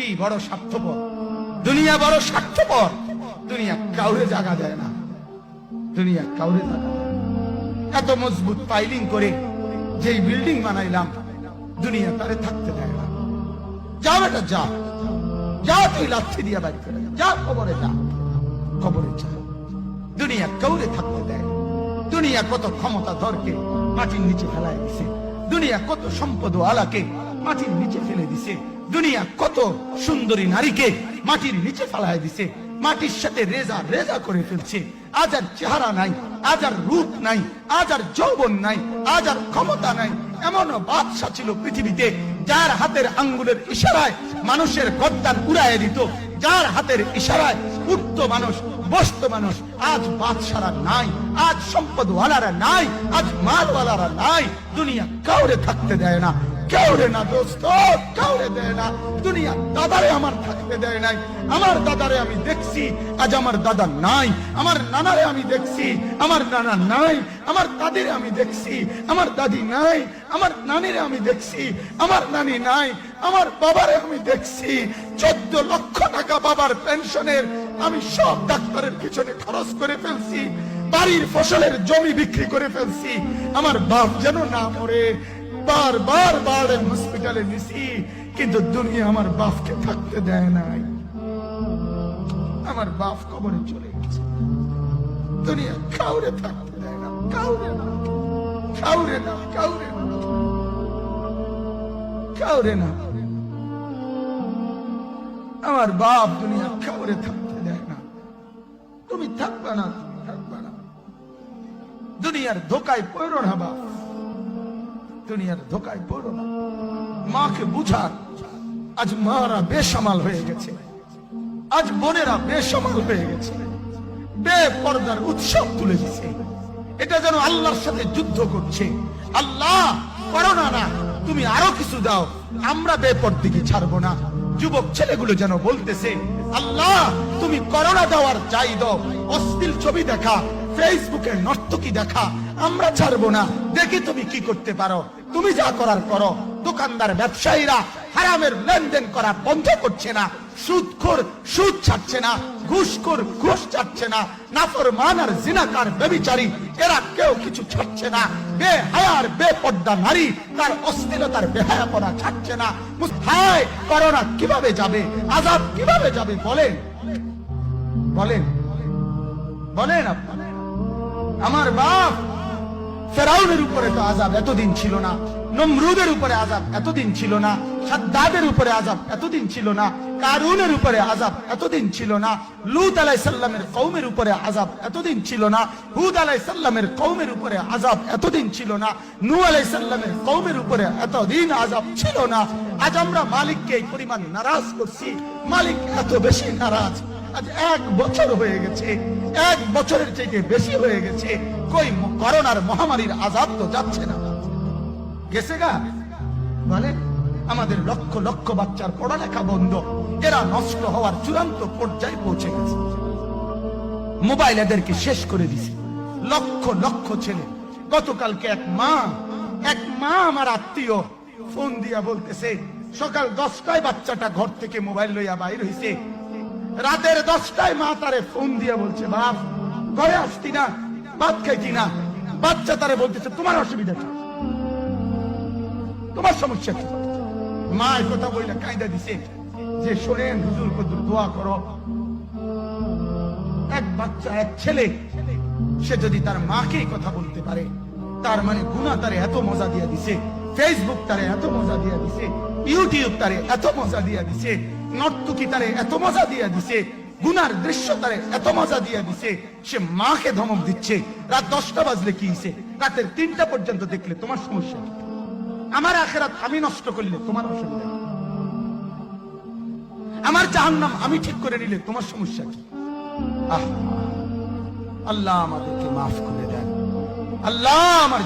পৃথিবী বড় স্বার্থপর, দুনিয়া বড় স্বার্থপর। দুনিয়া কাউরে জায়গা দেয় না, দুনিয়া কাউরে জায়গা দেয় না। এত মজবুত পাইলিং করে যেই বিল্ডিং বানাইলাম, দুনিয়া তারে থাকতে দেয় না। যা বেটা যা, যা তুই লাথি দিয়া বাইর করে যা, কবরে যা, কবরে যা। দুনিয়া কাউরে থাকতে দেয়। দুনিয়া কত ক্ষমতা ধরকে মাটির নিচে ফেলাই দিছে, দুনিয়া কত সম্পদ আলাকে মাটির নিচে ফেলে দিছে, দুনিয়া কত সুন্দরী নারীকে মাটির নিচে ফেলাই দিছে, মাটির সাথে রেজা রেজা করে ফেলছে। আজ আর চেহারা নাই, আজ আর রূপ নাই, আজ আর যৌবন নাই, আজ আর ক্ষমতা নাই। এমনও বাদশা ছিল পৃথিবীতে যার হাতের আঙ্গুলের ইশারায় মানুষের গর্দান উড়াইয়া দিত, যার হাতের ইশারায় উঠত মানুষ, বসত মানুষ। আজ বাদশারা নাই, আজ সম্পদওয়ালারা নাই, আজ মালওয়ালারা নাই। দুনিয়া কাউরে থাকতে দেয় না, কাউরে না দোস্ত, কাউরে দেয় না। দুনিয়া দাদারে আমার থাকতে দেয় নাই। আমার দাদারে আমি দেখছি, আজ আমার দাদা নাই। আমার নানারে আমি দেখছি, আমার নানা নাই। আমার দাদিরে আমি দেখছি, আমার দাদি নাই। আমার নানিরে আমি দেখছি, আমার নানি নাই। আমার বাবারে আমি দেখছি, 14 লক্ষ টাকা বাবার পেনশনের আমি সব ডাক্তারের পিছনে খরচ করে ফেলছি, বাড়ির ফসলের জমি বিক্রি করে ফেলছি। আমার বাপ যেন না মরে বারবার বারের হসপিটালে নিছি, কিন্তু দুনিয়া আমার বাপকে থাকতে দেয় নাই। আমার বাপ কবরে চলে গেছে। দুনিয়া কাউরে থাকতে দেয় না, কাউরে না, কাউরে না, কাউরে না, কাউরে না। আমার বাপ দুনিয়া কাউরে থাকতে দেয় না। তুমি থাকবা না, তুমি থাকবা না। দুনিয়ার ধোকায় পড়ো না বাপ, দুনিয়ার ধোকায় পড়ো না। মাকে বুঝার, আজ মারা বেসামাল হয়ে গেছে, আজ বোনেরা বেসামাল হয়ে গেছে, বেপরদার উৎসব তুলে দিছে। এটা যেন আল্লাহর সাথে যুদ্ধ করছে। আল্লাহ করোনা না, তুমি আরো কিছু দাও, আমরা বেপরদিকে ছাড়বো না। যুবক ছেলেগুলো যেন বলতেছে, আল্লাহ তুমি করোনা দেওয়ার চাই দাও, অশ্লীল ছবি দেখা, ফেসবুকে নর্তকী দেখা, আমরা ছাড়বো না। দেখি তুমি কি করতে পারো, তুমি যা করার করো। দোকানদার ব্যবসায়ীরা হারামের লেনদেন করা বন্ধ করছে না, সুদখোর সুদ ছাড়ছে না, ঘুষখোর ঘুষ ছাড়ছে না, নাফরমান আর জিনাকার ব্যভিচারী এরা কেউ কিছু ছাড়ছে না। বেহায়ার বেপর্দা নারী তার অশ্লীলতার বেহায়াপনা ছাড়ছে না। হায় করোনা কিভাবে যাবে, আযাব কিভাবে যাবে বলেন, বলেন, বলেন আপনারা। আমার বাপ ফেরাউনের উপরে তো আযাব এতদিন ছিল না, নমরুদের উপরে আযাব এতদিন ছিল না, সাদ্দাদের উপরে আযাব এতদিন ছিল না, কারুনের উপরে আযাব এতদিন ছিল না, লূত আলাইহিস সালামের কওমের উপরে আযাব এতদিন ছিল না, হুদ আলাইহিস সালামের কওমের উপরে আযাব এতদিন ছিল না, নূহ আলাইহিস সালামের কওমের উপরে এতদিন আযাব ছিল না। আজ আমরা মালিককে এই পরিমাণ নারাজ করছি, মালিক এত বেশি নারাজ। আজ 1 বছর হয়ে গেছে, 1 বছরের থেকে বেশি হয়ে গেছে, কই করোনার মহামারীর আযাব তো যাচ্ছে না, গেছে গা। মানে আমাদের লক্ষ লক্ষ বাচ্চার পড়ালেখা বন্ধ, এরা নষ্ট হওয়ার চূড়ান্ত পর্যায়ে পৌঁছে গেছে। মোবাইল এদেরকে শেষ করে দিছে। লক্ষ লক্ষ ছেলে, গতকালকে এক মা আমার আত্মীয় ফোন দিয়া বলতেছে, সকাল 10টায় বাচ্চাটা ঘর থেকে মোবাইল লইয়া বাইর হইছে, রাতের 10টায় মা তারে ফোন দিয়া বলছে, বাপ ঘরে আসতি না, ভাত খাইতি না। বাচ্চা তারে বলতেছে, তোমার অসুবিধা কি, তোমার সমস্যা কি? মা এই কথা বইলা কায়দা দিছে যে, শোনেন হুজুর কদ্দুর দোয়া করো। এক বাচ্চা, এক ছেলে, সে যদি তার মাকে কথা বলতে পারে, তার মানে গুনাহ তারে এত মজা দিয়া দিছে, ফেসবুক তারে এত মজা দিয়া দিছে, ইউটিউব তারে এত মজা দিয়া দিছে, নর্তকী তারে এত মজা দিয়া দিছে, গুনার দৃশ্য তারে এত মজা দিয়া দিছে, সে মাকে ধমক দিচ্ছে। রাত 10টা বাজলে কি হইছে, রাতের 3টা পর্যন্ত দেখলে তোমার সমস্যা কি? আমার আখিরাত আমি নষ্ট করলে তোমার অসুবিধা কি? আমার জাহান্নাম আমি ঠিক করে নিলে তোমার সমস্যা কি? আল্লাহ আমাদেরকে মাফ করে দেন। আল্লাহ আমার